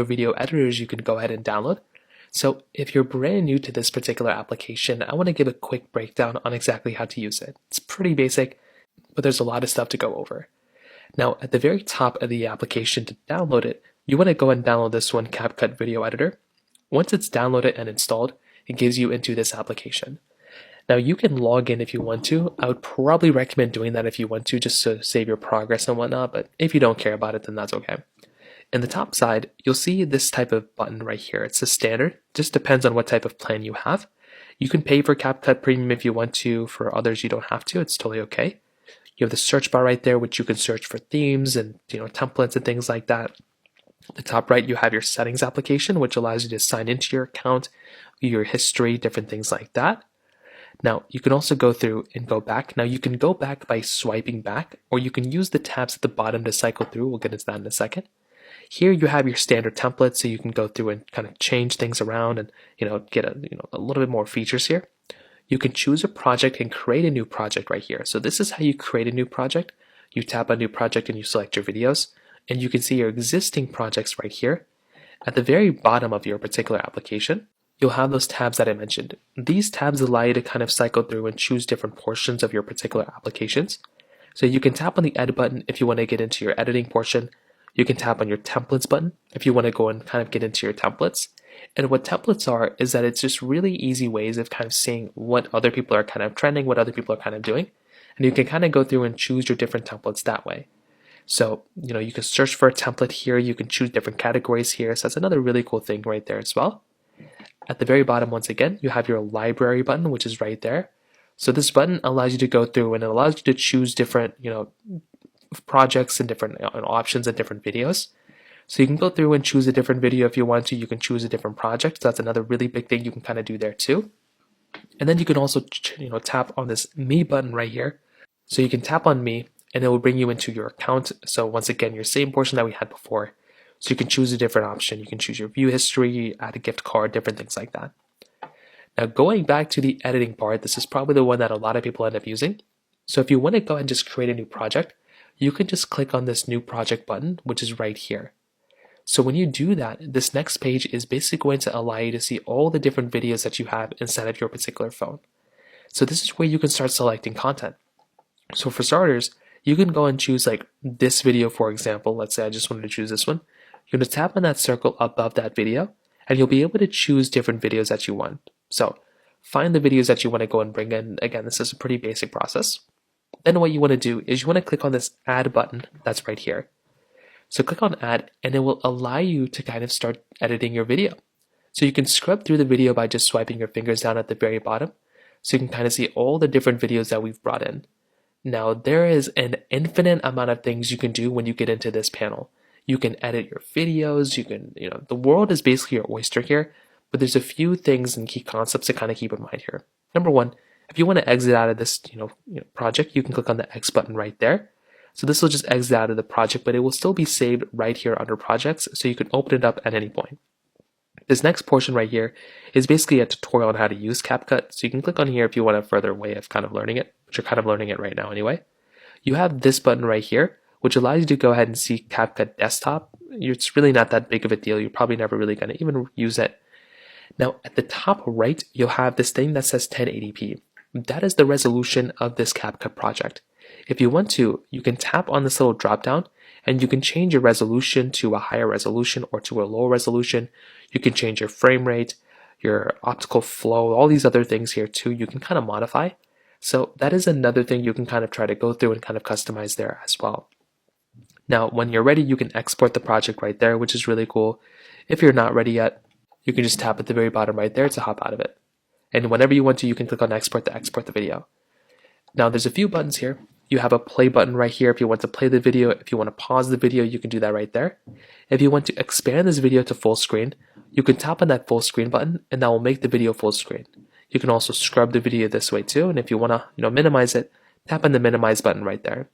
video editors you can go ahead and download. So if you're brand new to this particular application, I want to give a quick breakdown on exactly how to use it. It's pretty basic, but there's a lot of stuff to go over. Now, at the very top of the application to download it, you want to go and download this one, CapCut Video Editor. Once it's downloaded and installed, it gives you into this application. Now, you can log in if you want to. I would probably recommend doing that if you want to, just to save your progress and whatnot, but if you don't care about it, then that's okay. In the top side, you'll see this type of button right here. It's a standard, just depends on what type of plan you have. You can pay for CapCut Premium if you want to. For others, you don't have to. It's totally okay. You have the search bar right there, which you can search for themes and templates and things like that. At the top right, you have your settings application, which allows you to sign into your account, view your history, different things like that. Now, you can also go through and go back. Now, you can go back by swiping back, or you can use the tabs at the bottom to cycle through. We'll get into that in a second. Here you have your standard template, so you can go through and kind of change things around and get a little bit more features here. You can choose a project and create a new project right here. So this is how you create a new project. You tap on new project and you select your videos, and you can see your existing projects right here. At the very bottom of your particular application, you'll have those tabs that I mentioned. These tabs allow you to kind of cycle through and choose different portions of your particular applications. So you can tap on the edit button if you want to get into your editing portion. You can tap on your templates button if you want to go and kind of get into your templates. And what templates are is that it's just really easy ways of kind of seeing what other people are kind of trending, what other people are kind of doing. And you can kind of go through and choose your different templates that way. So, you can search for a template here. You can choose different categories here. So that's another really cool thing right there as well. At the very bottom, once again, you have your library button, which is right there. So this button allows you to go through and it allows you to choose different, projects and different options and different videos. So you can go through and choose a different video if you want to. You can choose a different project. So that's another really big thing you can kind of do there too. And then you can also tap on this me button right here. So you can tap on me and it will bring you into your account. So once again, your same portion that we had before. So you can choose a different option. You can choose your view history, add a gift card, different things like that. Now going back to the editing part, this is probably the one that a lot of people end up using. So if you want to go ahead and just create a new project, you can just click on this new project button, which is right here. So when you do that, this next page is basically going to allow you to see all the different videos that you have inside of your particular phone. So this is where you can start selecting content. So for starters, you can go and choose like this video, for example. Let's say I just wanted to choose this one. You're going to tap on that circle above that video, and you'll be able to choose different videos that you want. So find the videos that you want to go and bring in. Again, this is a pretty basic process. Then what you want to do is you want to click on this add button that's right here. So click on add and it will allow you to kind of start editing your video. So you can scrub through the video by just swiping your fingers down at the very bottom. So you can kind of see all the different videos that we've brought in. Now there is an infinite amount of things you can do when you get into this panel. You can edit your videos, you can, the world is basically your oyster here, but there's a few things and key concepts to kind of keep in mind here. Number one, if you want to exit out of this project, you can click on the X button right there. So this will just exit out of the project, but it will still be saved right here under projects, so you can open it up at any point. This next portion right here is basically a tutorial on how to use CapCut, so you can click on here if you want a further way of kind of learning it, but you're kind of learning it right now anyway. You have this button right here, which allows you to go ahead and see CapCut Desktop. It's really not that big of a deal. You're probably never really going to even use it. Now, at the top right, you'll have this thing that says 1080p. That is the resolution of this CapCut project. If you want to, you can tap on this little drop down and you can change your resolution to a higher resolution or to a lower resolution. You can change your frame rate, your optical flow, all these other things here too. You can kind of modify. So that is another thing you can kind of try to go through and kind of customize there as well. Now, when you're ready, you can export the project right there, which is really cool. If you're not ready yet, you can just tap at the very bottom right there to hop out of it. And whenever you want to, you can click on export to export the video. Now there's a few buttons here. You have a play button right here if you want to play the video. If you want to pause the video, you can do that right there. If you want to expand this video to full screen, you can tap on that full screen button and that will make the video full screen. You can also scrub the video this way too. And if you want to minimize it, tap on the minimize button right there.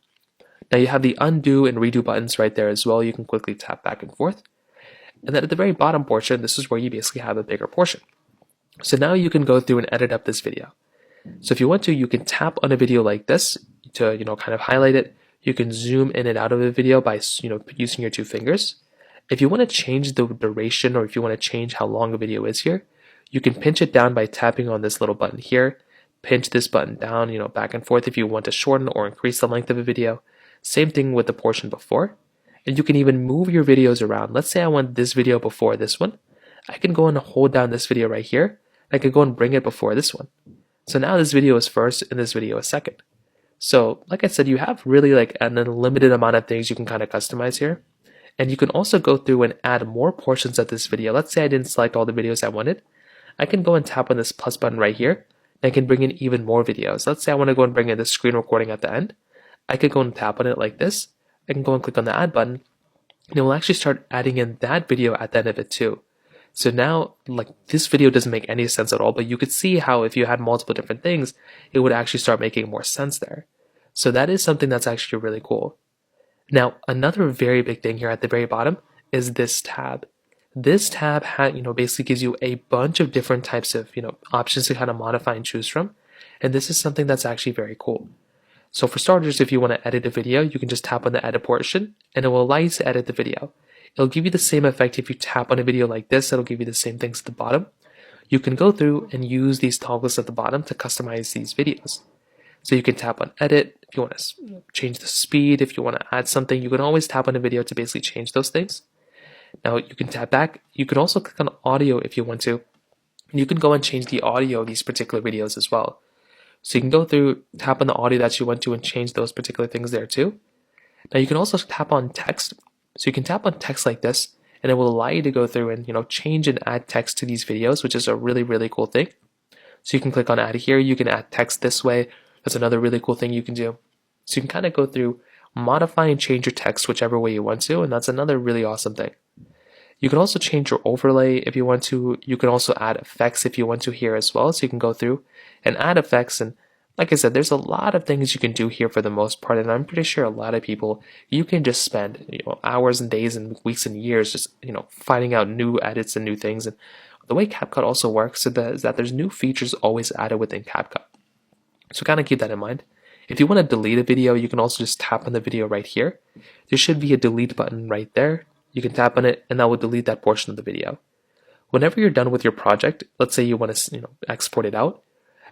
Now you have the undo and redo buttons right there as well. You can quickly tap back and forth. And then at the very bottom portion, this is where you basically have a bigger portion. So now you can go through and edit up this video. So if you want to, you can tap on a video like this to, kind of highlight it. You can zoom in and out of the video by, using your two fingers. If you want to change the duration or if you want to change how long a video is here, you can pinch it down by tapping on this little button here. Pinch this button down, back and forth if you want to shorten or increase the length of a video. Same thing with the portion before. And you can even move your videos around. Let's say I want this video before this one. I can go and hold down this video right here. I can go and bring it before this one. So now this video is first and this video is second. So like I said, you have really like an unlimited amount of things you can kind of customize here. And you can also go through and add more portions of this video. Let's say I didn't select all the videos I wanted. I can go and tap on this plus button right here. And I can bring in even more videos. Let's say I want to go and bring in the screen recording at the end. I could go and tap on it like this. I can go and click on the add button. And it will actually start adding in that video at the end of it too. So now, like, this video doesn't make any sense at all, but you could see how if you had multiple different things, it would actually start making more sense there. So that is something that's actually really cool. Now, another very big thing here at the very bottom is this tab. This tab basically gives you a bunch of different types of, options to kind of modify and choose from. And this is something that's actually very cool. So for starters, if you want to edit a video, you can just tap on the edit portion and it will allow you to edit the video. It'll give you the same effect if you tap on a video like this. It'll give you the same things at the bottom. You can go through and use these toggles at the bottom to customize these videos. So you can tap on edit if you want to change the speed, if you want to add something. You can always tap on a video to basically change those things. Now you can tap back. You can also click on audio if you want to. And you can go and change the audio of these particular videos as well. So you can go through, tap on the audio that you want to and change those particular things there too. Now you can also tap on text. So you can tap on text like this and it will allow you to go through and change and add text to these videos, which is a really, really cool thing. So you can click on add here. You can add text this way. That's another really cool thing you can do. So you can kind of go through, modify and change your text whichever way you want to, and that's another really awesome thing. You can also change your overlay if you want to. You can also add effects if you want to here as well. So you can go through and add effects. And like I said, there's a lot of things you can do here for the most part. And I'm pretty sure a lot of people, you can just spend hours and days and weeks and years just finding out new edits and new things. And the way CapCut also works is that there's new features always added within CapCut. So kind of keep that in mind. If you want to delete a video, you can also just tap on the video right here. There should be a delete button right there. You can tap on it and that will delete that portion of the video. Whenever you're done with your project, let's say you want to export it out,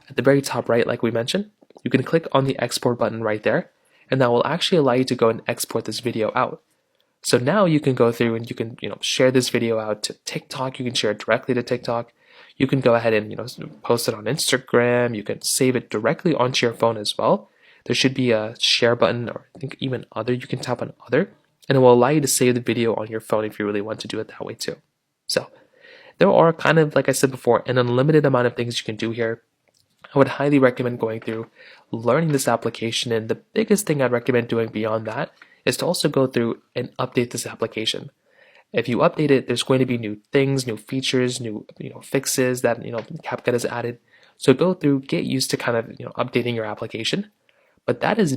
at the very top right, like we mentioned, you can click on the export button right there, and that will actually allow you to go and export this video out. So now you can go through and you can share this video out to TikTok. You can share it directly to TikTok. You can go ahead and post it on Instagram. You can save it directly onto your phone as well. There should be a share button, or I think even other. You can tap on other, and it will allow you to save the video on your phone if you really want to do it that way too. So there are kind of, like I said before, an unlimited amount of things you can do here. I would highly recommend going through, learning this application, and the biggest thing I'd recommend doing beyond that is to also go through and update this application. If you update it, there's going to be new things, new features, new fixes that CapCut has added. So go through, get used to kind of updating your application. But that is